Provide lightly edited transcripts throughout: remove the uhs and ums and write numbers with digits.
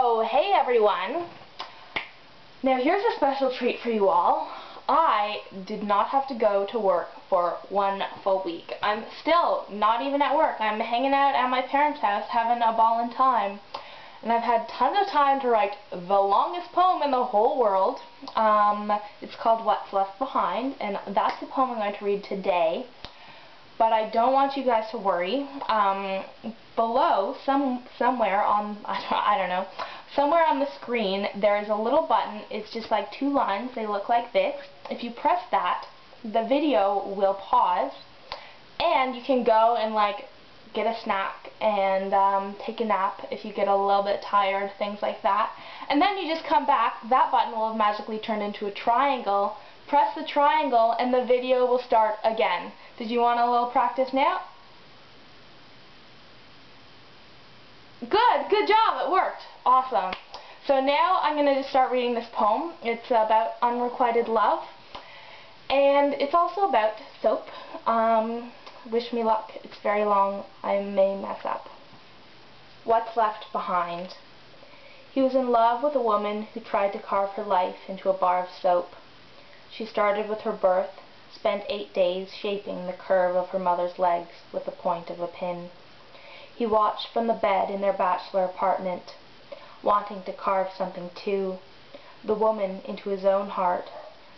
Oh, hey everyone. Now here's a special treat for you all. I did not have to go to work for 1 full week. I'm still not even at work. I'm hanging out at my parents' house having a ballin' time. And I've had tons of time to write the longest poem in the whole world. It's called What's Left Behind, and that's the poem I'm going to read today. But I don't want you guys to worry. Below, somewhere on, I don't know, somewhere on the screen, there is a little button. It's just like 2 lines. They look like this. If you press that, the video will pause, and you can go and like get a snack and take a nap if you get a little bit tired, things like that. And then you just come back. That button will have magically turned into a triangle. Press the triangle and the video will start again. Did you want a little practice now? Good job, it worked. Awesome. So now I'm going to just start reading this poem. It's about unrequited love, and it's also about soap. Wish me luck. It's very long. I may mess up. What's left behind? He was in love with a woman who tried to carve her life into a bar of soap. She started with her birth, spent 8 days shaping the curve of her mother's legs with the point of a pin. He watched from the bed in their bachelor apartment, wanting to carve something too, the woman into his own heart,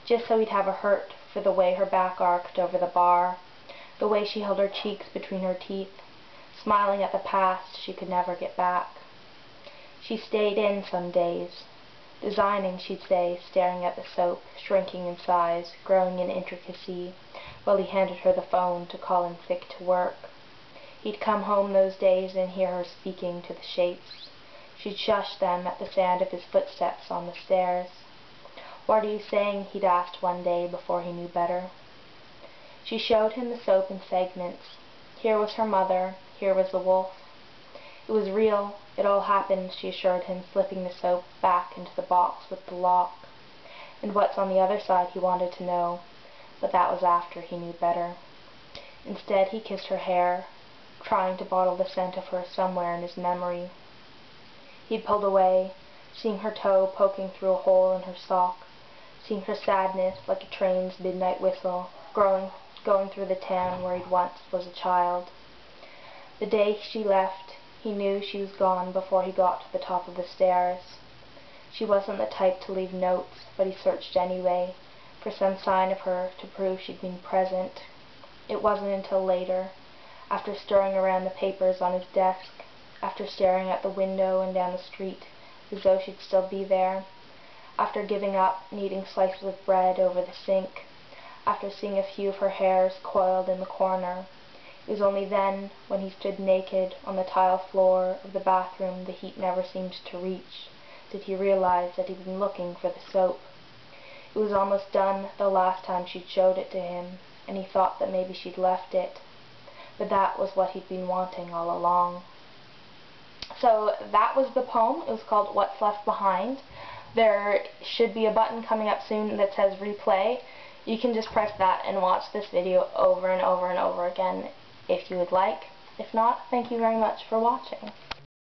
just so he'd have a hurt for the way her back arched over the bar, the way she held her cheeks between her teeth, smiling at the past she could never get back. She stayed in some days, designing, she'd say, staring at the soap, shrinking in size, growing in intricacy, while he handed her the phone to call in sick to work. He'd come home those days and hear her speaking to the shapes. She'd shush them at the sound of his footsteps on the stairs. "What are you saying?" he'd asked one day before he knew better. She showed him the soap in segments. Here was her mother, here was the wolf. It was real, it all happened, she assured him, slipping the soap back into the box with the lock. And what's on the other side he wanted to know, but that was after he knew better. Instead he kissed her hair, trying to bottle the scent of her somewhere in his memory. He'd pulled away, seeing her toe poking through a hole in her sock, seeing her sadness like a train's midnight whistle, going through the town where he once was a child. The day she left, he knew she was gone before he got to the top of the stairs. She wasn't the type to leave notes, but he searched anyway, for some sign of her to prove she'd been present. It wasn't until later, after stirring around the papers on his desk, after staring at the window and down the street, as though she'd still be there, after giving up kneading slices of bread over the sink, after seeing a few of her hairs coiled in the corner. It was only then, when he stood naked on the tile floor of the bathroom the heat never seemed to reach, did he realize that he'd been looking for the soap. It was almost done the last time she'd showed it to him, and he thought that maybe she'd left it. But that was what he'd been wanting all along. So that was the poem. It was called What's Left Behind. There should be a button coming up soon that says replay. You can just press that and watch this video over and over and over again if you would like. If not, thank you very much for watching.